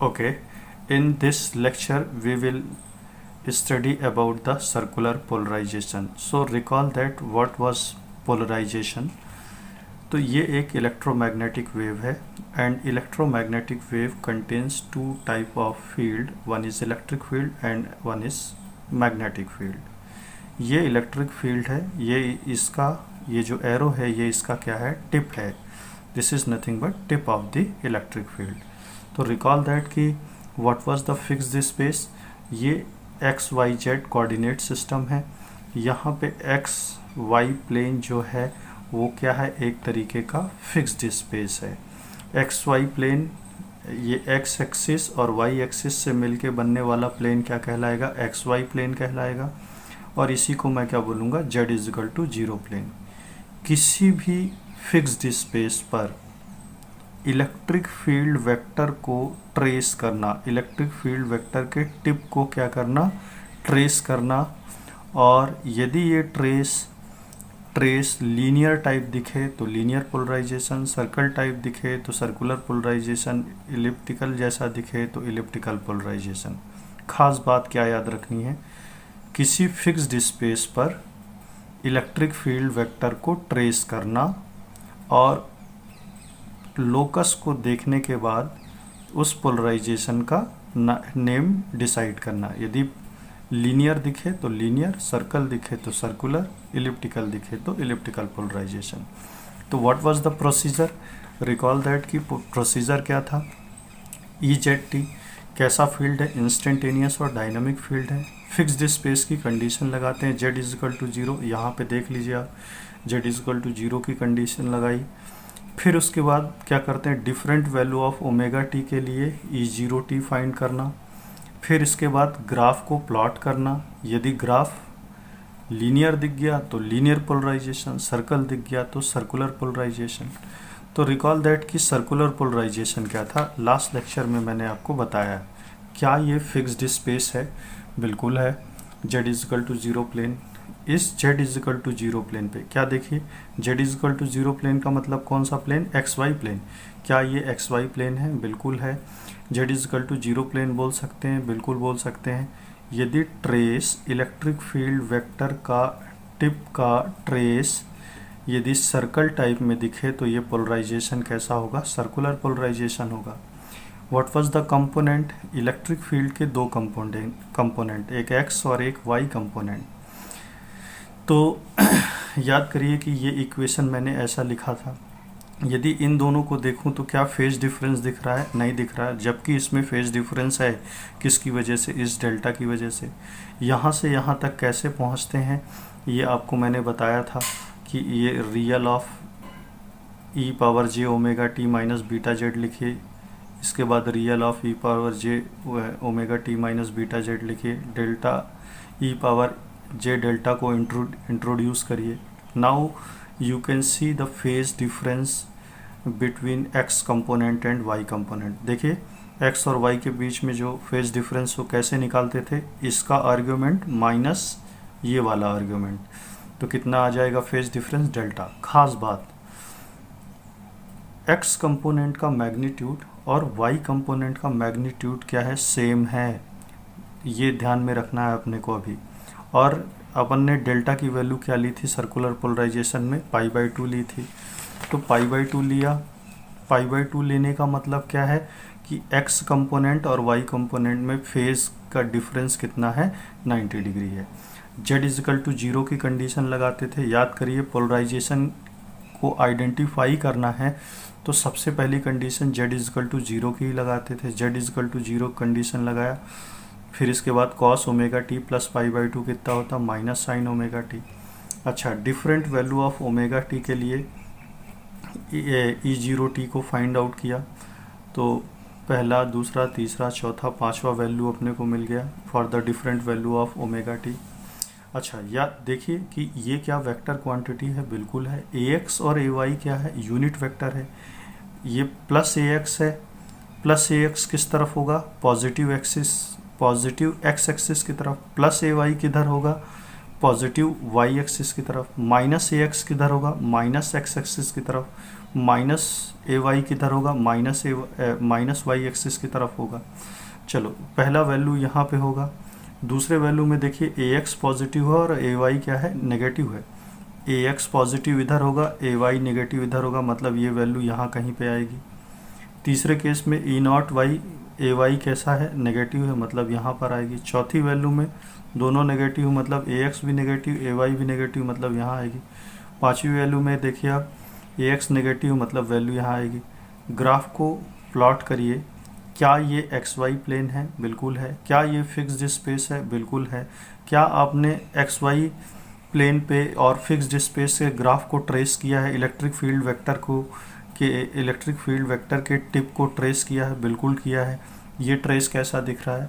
Okay, in this lecture we will study about the circular polarization. So recall that what was polarization. तो ये एक electromagnetic wave है and electromagnetic wave contains two type of field, one is electric field and one is magnetic field. ये electric field है, ये जो arrow है ये इसका क्या है, टिप है। This is nothing but tip of the electric field. तो रिकॉल दैट कि what was the fixed space. ये x y z coordinate system है। यहाँ पे एक्स वाई प्लेन जो है वो क्या है, एक तरीके का फिक्स्ड स्पेस है। एक्स वाई प्लेन, ये एक्स एक्सिस और वाई एक्सिस से मिलके बनने वाला प्लेन क्या कहलाएगा, एक्स वाई प्लेन कहलाएगा। और इसी को मैं क्या बोलूँगा, Z is equal to zero plane. किसी भी फिक्स्ड स्पेस पर इलेक्ट्रिक फील्ड वेक्टर को ट्रेस करना, इलेक्ट्रिक फील्ड वेक्टर के टिप को क्या करना, ट्रेस करना। और यदि ये ट्रेस लीनियर टाइप दिखे तो लीनियर पोलराइजेशन, सर्कल टाइप दिखे तो सर्कुलर पोलराइजेशन, इलिप्टिकल जैसा दिखे तो इलिप्टिकल पोलराइजेशन। खास बात क्या याद रखनी है, किसी फिक्स्ड स्पेस पर इलेक्ट्रिक फील्ड वेक्टर को ट्रेस करना और लोकस को देखने के बाद उस पोलराइजेशन का नेम डिसाइड करना। यदि लीनियर दिखे तो लीनियर, सर्कल दिखे तो सर्कुलर, इलिप्टिकल दिखे तो इलिप्टिकल पोलराइजेशन। तो what was the procedure, recall that कि प्रोसीजर क्या था। ई जेड टी कैसा फील्ड है, इंस्टेंटेनियस और डायनामिक फील्ड है। फिक्स्ड स्पेस की कंडीशन लगाते हैं, Z is equal to zero. यहाँ पे देख लीजिए आप, Z is equal to zero की कंडीशन लगाई। फिर उसके बाद क्या करते हैं, different value of omega T के लिए ई जीरो टी फाइंड करना। फिर इसके बाद ग्राफ को प्लॉट करना। यदि ग्राफ लीनियर दिख गया तो लीनियर पोलराइजेशन, सर्कल दिख गया तो सर्कुलर पोलराइजेशन। तो रिकॉल दैट कि सर्कुलर पोलराइजेशन क्या था, लास्ट लेक्चर में मैंने आपको बताया। क्या ये फिक्स्ड स्पेस है, बिल्कुल है। Z is equal to zero plane, इस z is equal to zero plane पे क्या देखिए, z is equal to zero plane का मतलब कौन सा प्लेन, एक्स वाई प्लेन। क्या ये एक्स वाई प्लेन है, बिल्कुल है। Z is equal to zero plane बोल सकते हैं, बिल्कुल बोल सकते हैं। यदि ट्रेस इलेक्ट्रिक फील्ड वेक्टर का टिप का ट्रेस यदि सर्कल टाइप में दिखे तो ये पोलराइजेशन कैसा होगा, सर्कुलर पोलराइजेशन होगा। What was the component, electric field के दो कंपोनेंट, एक एक्स और एक वाई कंपोनेंट। तो याद करिए कि ये इक्वेशन मैंने ऐसा लिखा था। यदि इन दोनों को देखूं तो क्या फेज डिफरेंस दिख रहा है, नहीं दिख रहा है। जबकि इसमें फेज डिफरेंस है, किसकी वजह से, इस डेल्टा की वजह से। यहाँ से यहाँ तक कैसे पहुँचते हैं ये आपको मैंने बताया था कि ये real of E power J omega T minus beta Z लिखिए। इसके बाद real of E power J omega T minus beta Z लिखिए। डेल्टा ई पावर जे डेल्टा को इंट्रोड्यूस करिए। Now you can see the phase difference between x component and y component। देखिए x और y के बीच में जो फेज डिफरेंस वो कैसे निकालते थे, इसका आर्ग्यूमेंट माइनस ये वाला आर्ग्यूमेंट, तो कितना आ जाएगा फेज डिफरेंस, डेल्टा। खास बात, x कंपोनेंट का मैग्नीट्यूड और y कंपोनेंट का मैग्नीट्यूड क्या है, सेम है। ये ध्यान में रखना है अपने को अभी। और अपन ने डेल्टा की वैल्यू क्या ली थी सर्कुलर पोलराइजेशन में, पाई बाई टू ली थी। तो पाई बाई टू लिया। पाई बाई टू लेने का मतलब क्या है कि एक्स कंपोनेंट और वाई कंपोनेंट में फेज का डिफरेंस कितना है, 90 डिग्री है। जेड इजिकल टू जीरो की कंडीशन लगाते थे। याद करिए, पोलराइजेशन को आइडेंटिफाई करना है तो सबसे पहली condition Z is equal to zero की ही लगाते थे। Z is equal to zero condition लगाया। फिर इसके बाद cos omega T plus pi by two कितना होता, माइनस साइन ओमेगा टी। अच्छा, different value of omega T के लिए ई जीरो टी को फाइंड आउट किया तो पहला, दूसरा, तीसरा, चौथा, पांचवा वैल्यू अपने को मिल गया for the different value of omega T. अच्छा, याद देखिए कि ये क्या वेक्टर क्वांटिटी है, बिल्कुल है। ए एक्स और ए वाई क्या है, यूनिट वेक्टर है। ये प्लस ए एक्स है, प्लस ए एक्स किस तरफ होगा, positive axis, positive x axis की तरफ। प्लस ए वाई किधर होगा, पॉजिटिव वाई एक्सिस की तरफ, माइनस ए एक्स किधर होगा, माइनस एक्स एक्सिस की तरफ, माइनस ए वाई किधर होगा, माइनस वाई एक्सिस की तरफ होगा। चलो पहला वैल्यू यहाँ पे होगा, दूसरे वैल्यू में देखिए ए एक्स पॉजिटिव है और ए वाई क्या है, नेगेटिव है। ए एक्स पॉजिटिव इधर होगा, ए वाई नेगेटिव इधर होगा, मतलब ये वैल्यू यहाँ कहीं पे आएगी। तीसरे केस में ई नॉट वाई, ए वाई कैसा है, नेगेटिव है, मतलब यहाँ पर आएगी। चौथी वैल्यू में दोनों नेगेटिव, मतलब ए एक्स भी नेगेटिव, ए वाई भी नेगेटिव, मतलब यहाँ आएगी। पांचवी वैल्यू में देखिए आप, ए एक्स नेगेटिव, मतलब वैल्यू यहाँ आएगी। ग्राफ को प्लॉट करिए, क्या ये एक्स वाई प्लेन है, बिल्कुल है। क्या ये फिक्स्ड स्पेस है, बिल्कुल है। क्या आपने एक्स वाई प्लेन पे और फिक्स्ड स्पेस के ग्राफ को ट्रेस किया है, इलेक्ट्रिक फील्ड वेक्टर को इलेक्ट्रिक फील्ड वेक्टर के टिप को ट्रेस किया है, बिल्कुल किया है। ये ट्रेस कैसा दिख रहा है,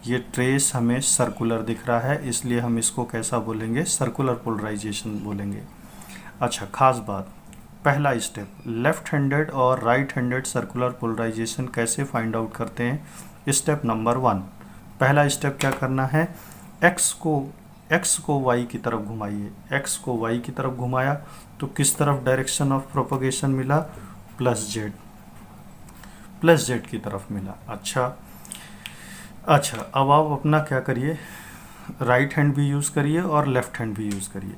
ये ट्रेस हमें सर्कुलर दिख रहा है, इसलिए हम इसको कैसा बोलेंगे, सर्कुलर पोलराइजेशन बोलेंगे। अच्छा, खास बात, पहला स्टेप, लेफ्ट हैंडेड और राइट हैंडेड सर्कुलर पोलराइजेशन कैसे फाइंड आउट करते हैं। स्टेप नंबर 1, पहला स्टेप क्या करना है, एक्स को वाई की तरफ घुमाइए। एक्स को वाई की तरफ घुमाया तो किस तरफ डायरेक्शन ऑफ प्रोपगेशन मिला, प्लस जेड की तरफ मिला। अच्छा, अब आप अपना क्या करिए, राइट हैंड भी यूज़ करिए और लेफ्ट हैंड भी यूज़ करिए।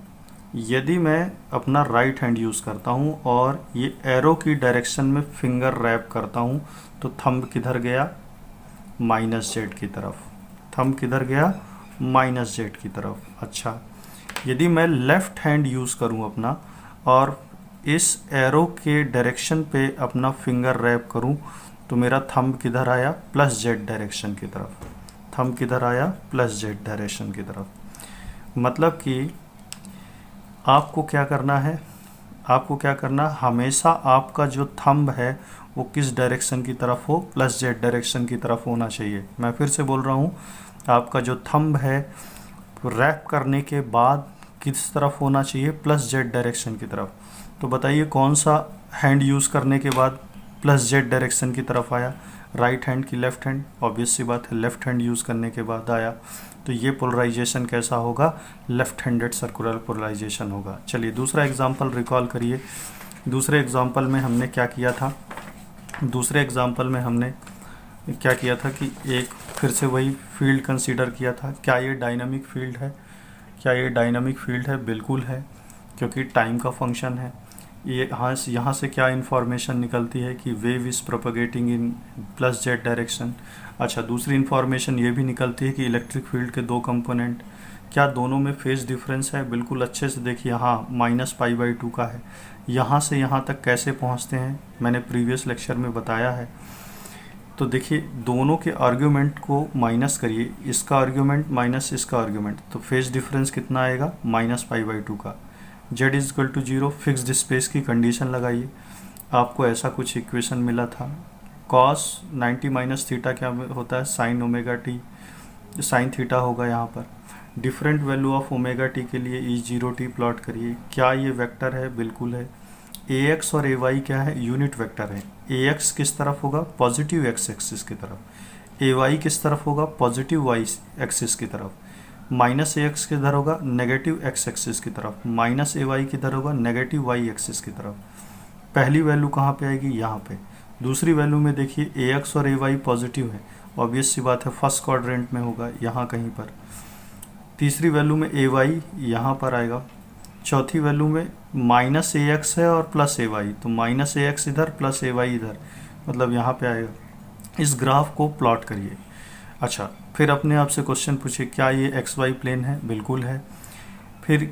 यदि मैं अपना राइट हैंड यूज़ करता हूँ और ये एरो की डायरेक्शन में फिंगर रैप करता हूँ तो थंब किधर गया, माइनस जेड की तरफ। थंब किधर गया, माइनस जेड की तरफ। अच्छा, यदि मैं लेफ्ट हैंड यूज़ करूँ अपना और इस एरो के डायरेक्शन पे अपना फिंगर रैप करूँ तो मेरा थंब किधर आया, प्लस जेड डायरेक्शन की तरफ। थंब किधर आया, प्लस जेड डायरेक्शन की तरफ। मतलब कि आपको क्या करना है, हमेशा आपका जो थंब है वो किस डायरेक्शन की तरफ हो, प्लस जेड डायरेक्शन की तरफ होना चाहिए। मैं फिर से बोल रहा हूँ, आपका जो थंब है रैप करने के बाद किस तरफ होना चाहिए, प्लस जेड डायरेक्शन की तरफ। तो बताइए कौन सा हैंड यूज़ करने के बाद प्लस जेड डायरेक्शन की तरफ आया, राइट हैंड की लेफ्ट हैंड, ऑब्वियस सी बात है लेफ्ट हैंड यूज़ करने के बाद आया। तो ये पोलराइजेशन कैसा होगा, लेफ्ट हैंडेड सर्कुलर पोलराइजेशन होगा। चलिए दूसरा एग्जांपल रिकॉल करिए। दूसरे एग्जांपल में हमने क्या किया था, कि एक फिर से वही फील्ड कंसीडर किया था। क्या ये डायनामिक फील्ड है, बिल्कुल है, क्योंकि टाइम का फंक्शन है। ये यहाँ से क्या इन्फॉर्मेशन निकलती है कि wave is propagating in plus Z direction. अच्छा, दूसरी इन्फॉर्मेशन ये भी निकलती है कि इलेक्ट्रिक फील्ड के दो कंपोनेंट, क्या दोनों में फेज डिफरेंस है, बिल्कुल अच्छे से देखिए, हाँ -π/2 का है। यहाँ से यहाँ तक कैसे पहुँचते हैं, मैंने प्रीवियस लेक्चर में बताया है। तो देखिए दोनों के आर्ग्यूमेंट को माइनस करिए, इसका आर्ग्यूमेंट माइनस इसका आर्ग्यूमेंट, तो फेज डिफरेंस कितना आएगा, -π/2 का। z = 0, फिक्स्ड स्पेस की कंडीशन लगाइए, आपको ऐसा कुछ इक्वेशन मिला था। cos 90 - थीटा क्या होता है, sin ω t, sin थीटा होगा यहाँ पर। डिफरेंट वैल्यू ऑफ ω t के लिए E0t प्लॉट करिए। क्या ये वेक्टर है, बिल्कुल है। ax और ay क्या है, यूनिट वेक्टर है। ax किस तरफ होगा, पॉजिटिव x एक्सिस की तरफ। ay किस तरफ होगा, पॉजिटिव y एक्सिस की तरफ। -ax किधर होगा, नेगेटिव x एक्सिस की तरफ। -ay किधर होगा, नेगेटिव y एक्सिस की तरफ। पहली वैल्यू कहाँ पे आएगी, यहाँ पे। दूसरी वैल्यू में देखिए ax और ay पॉजिटिव है, ऑब्वियस सी बात है फर्स्ट क्वाड्रेंट में होगा, यहाँ कहीं पर। तीसरी वैल्यू में ay यहाँ पर आएगा। चौथी वैल्यू में -ax है और +ay, तो -ax इधर, +ay इधर, मतलब यहाँ पे आएगा। इस ग्राफ को प्लॉट करिए। अच्छा, फिर अपने आप से क्वेश्चन पूछिए, क्या ये XY प्लेन है, बिल्कुल है। फिर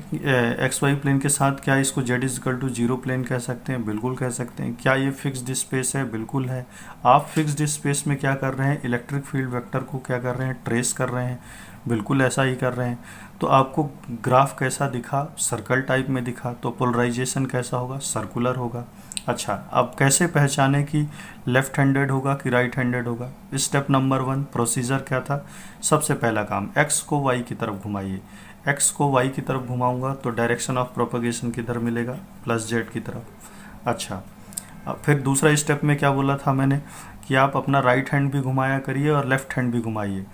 XY प्लेन के साथ क्या इसको Z = 0 प्लेन कह सकते हैं, बिल्कुल कह सकते हैं। क्या ये फिक्स्ड स्पेस है, बिल्कुल है। आप फिक्स्ड स्पेस में क्या कर रहे हैं, इलेक्ट्रिक फील्ड वेक्टर को क्या कर रहे हैं, ट्रेस कर रहे हैं, बिल्कुल ऐसा ही कर रहे हैं। तो आपको ग्राफ कैसा दिखा, सर्कल टाइप में दिखा, तो पोलराइजेशन कैसा होगा, सर्कुलर होगा। अच्छा, अब कैसे पहचाने कि लेफ्ट हैंडेड होगा कि राइट हैंडेड होगा। स्टेप नंबर 1, प्रोसीजर क्या था, सबसे पहला काम, x को y की तरफ घुमाइए। x को y की तरफ घुमाऊंगा तो डायरेक्शन ऑफ प्रोपगेशन किधर मिलेगा, +z की तरफ। अच्छा, अब फिर दूसरा स्टेप में क्या बोला था मैंने, कि आप अपना राइट हैंड भी घुमाया करिए और लेफ्ट हैंड भी घुमाइए।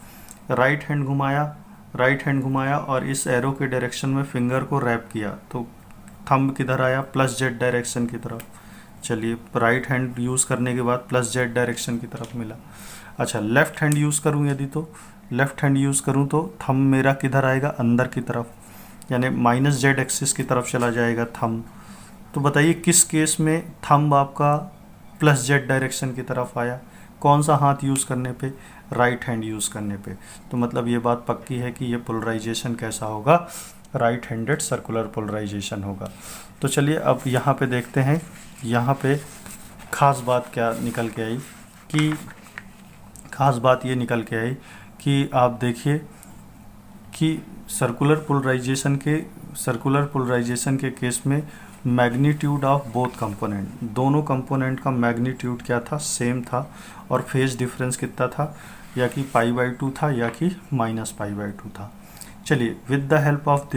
राइट हैंड घुमाया राइट हैंड घुमाया और इस एरो के डायरेक्शन में फिंगर को रैप किया तो थंब किधर आया, प्लस जेड डायरेक्शन की तरफ। चलिए राइट हैंड यूज़ करने के बाद प्लस जेड डायरेक्शन की तरफ मिला। अच्छा लेफ्ट हैंड यूज़ करूँ यदि, तो लेफ्ट हैंड यूज़ करूँ तो थंब मेरा किधर आएगा, अंदर की तरफ, यानी माइनस जेड एक्सिस की तरफ चला जाएगा थंब। तो बताइए किस केस में थंब आपका प्लस जेड डायरेक्शन की तरफ आया, कौन सा हाथ यूज़ करने पे, राइट हैंड यूज़ करने पे। तो मतलब ये बात पक्की है कि ये पोलराइजेशन कैसा होगा, राइट हैंडेड सर्कुलर पोलराइजेशन होगा। तो चलिए अब यहाँ पे देखते हैं, यहाँ पे ख़ास बात क्या निकल के आई, कि ख़ास बात ये निकल के आई कि आप देखिए कि सर्कुलर पोलराइजेशन के केस में मैग्नीट्यूड ऑफ बोथ कंपोनेंट, दोनों कंपोनेंट का मैग्नीट्यूड क्या था, सेम था, और फेज डिफरेंस कितना था, या कि π/2 था या कि -π/2 था। चलिए with the help of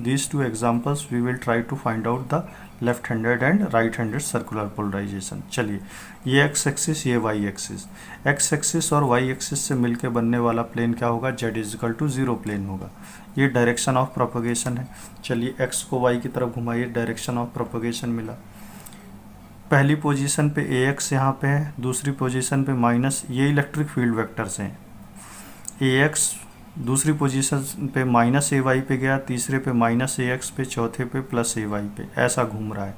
these two examples we will try to find out the left handed and right handed circular polarisation. चलिए ये एक्स एक्सिस, ये वाई एक्सिस, एक्स एक्सिस और वाई एक्सिस से मिलके बनने वाला प्लेन क्या होगा, z=0 प्लेन होगा। ये डायरेक्शन ऑफ प्रोपगेशन है। चलिए एक्स को वाई की तरफ घुमाइए, डायरेक्शन ऑफ प्रोपगेशन मिला। पहली पोजीशन पे ए एक्स यहाँ पे है, दूसरी पोजीशन पे माइनस, ये इलेक्ट्रिक फील्ड वेक्टर्स हैं। ए एक्स दूसरी पोजीशन पे माइनस ए वाई पे गया, तीसरे पे माइनस ए एक्स पे, चौथे पे प्लस ए वाई पे, ऐसा घूम रहा है।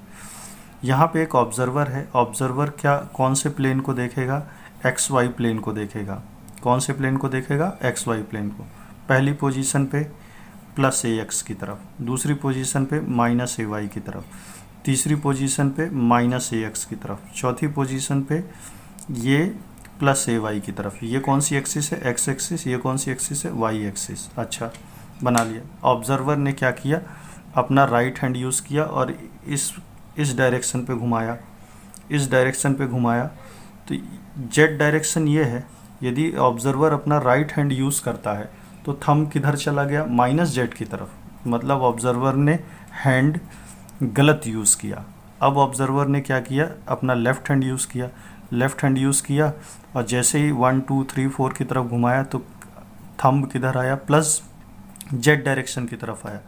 यहाँ पे एक ऑब्जर्वर है, ऑब्जर्वर क्या कौन से प्लेन को देखेगा, एक्स वाई प्लेन को देखेगा। कौन से प्लेन को देखेगा, एक्स वाई प्लेन को। पहली पोजीशन पे प्लस ए एक्स की तरफ, दूसरी पोजीशन पे माइनस ए वाई की तरफ, तीसरी पोजीशन पे माइनस ए एक्स की तरफ, चौथी पोजीशन पे ये प्लस ए वाई की तरफ। ये कौन सी एक्सिस है, एक्स एक्सिस, ये कौन सी एक्सिस है, वाई एक्सिस। अच्छा बना लिया। ऑब्जर्वर ने क्या किया, अपना राइट हैंड यूज़ किया और इस डायरेक्शन पे घुमाया, इस डायरेक्शन पे घुमाया। तो जेड डायरेक्शन ये है, यदि ऑब्जर्वर अपना राइट हैंड यूज़ करता है तो थंब किधर चला गया, माइनस जेड की तरफ, मतलब ऑब्जर्वर ने हैंड गलत यूज़ किया। अब ऑब्जर्वर ने क्या किया, अपना लेफ़्ट हैंड यूज़ किया, लेफ़्ट हैंड यूज़ किया और जैसे ही 1 2 3 4 की तरफ घुमाया तो थंब किधर आया, प्लस जेड डायरेक्शन की तरफ आया।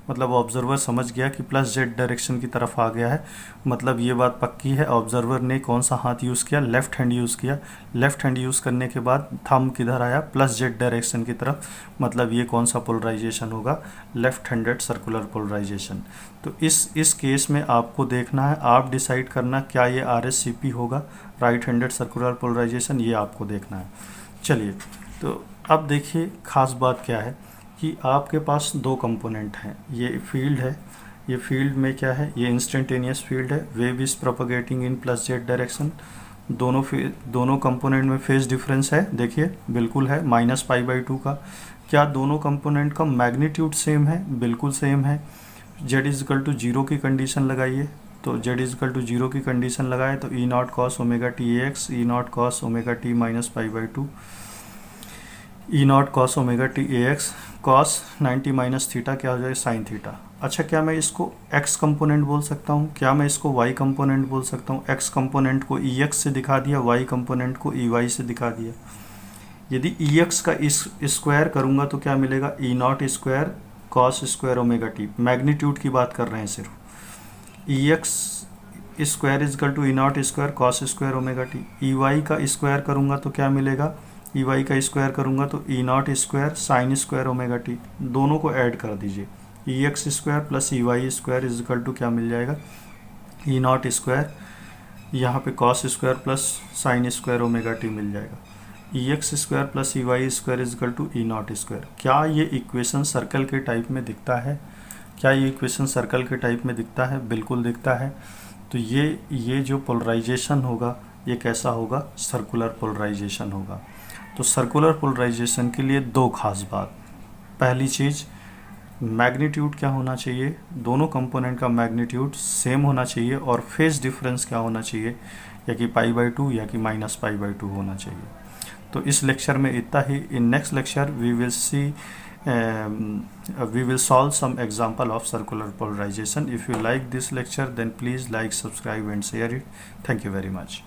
मतलब ऑब्जर्वर समझ गया कि प्लस जेड डायरेक्शन की तरफ आ गया है। मतलब ये बात पक्की है, ऑब्जर्वर ने कौन सा हाथ यूज़ किया, लेफ़्ट हैंड यूज़ किया। लेफ़्ट हैंड यूज़ करने के बाद थंब किधर आया, प्लस जेड डायरेक्शन की तरफ। मतलब ये कौन सा पोलराइजेशन होगा, लेफ़्ट हैंडेड सर्कुलर पोलराइजेशन। तो इस केस में आपको देखना है, आप डिसाइड करना क्या ये RSCP होगा, राइट हैंडेड सर्कुलर पोलराइजेशन, ये आपको देखना है। चलिए तो अब देखिए ख़ास बात क्या है कि आपके पास दो कंपोनेंट हैं, ये फील्ड है, ये फील्ड में क्या है, ये इंस्टेंटेनियस फील्ड है, wave is propagating in plus Z direction. दोनों कंपोनेंट में फेज डिफरेंस है, देखिए बिल्कुल है, -π/2 का। क्या दोनों कंपोनेंट का मैग्नीट्यूड सेम है, बिल्कुल सेम है। z=0 की कंडीशन लगाइए, तो z=0 की कंडीशन लगाए तो E0 cos ωt ax, E0 cos ωt -π/2, E0 cos ωt ax, cos 90 minus theta क्या हो जाएगा, साइन थीटा। अच्छा क्या मैं इसको x कंपोनेंट बोल सकता हूँ, क्या मैं इसको y कंपोनेंट बोल सकता हूँ। x कंपोनेंट को Ex से दिखा दिया, y कंपोनेंट को Ey से दिखा दिया। यदि Ex का इस स्क्वायर करूँगा तो क्या मिलेगा, E0 square cos square ωt, magnitude की बात कर रहे हैं सिर्फ। Ex square E0 square cos square ωt। Ey का स्क्वायर करूँगा तो क्या मिलेगा, Ey का स्क्वायर करूँगा तो E0 square sine square ωt। दोनों को ऐड कर दीजिए, Ex square plus Ey square is equal to क्या मिल जाएगा, E0 स्क्वायर, यहाँ पे cos square plus sine square ωt मिल जाएगा। Ex square plus Ey square is equal to E0 square. क्या ये इक्वेशन सर्कल के टाइप में दिखता है, क्या ये इक्वेशन सर्कल के टाइप में दिखता है, बिल्कुल दिखता है। तो ये जो पोलराइजेशन होगा ये कैसा होगा, सर्कुलर पोलराइजेशन होगा। तो सर्कुलर पोलराइजेशन के लिए दो खास बात, पहली चीज़ मैग्नीट्यूड क्या होना चाहिए, दोनों कंपोनेंट का मैग्नीट्यूड सेम होना चाहिए, और फेज डिफरेंस क्या होना चाहिए, या कि π/2 या कि -π/2 होना चाहिए। तो इस लेक्चर में इतना ही। In next lecture we will solve some example of circular polarisation. If you like this lecture then please like, subscribe and share it. Thank you very much.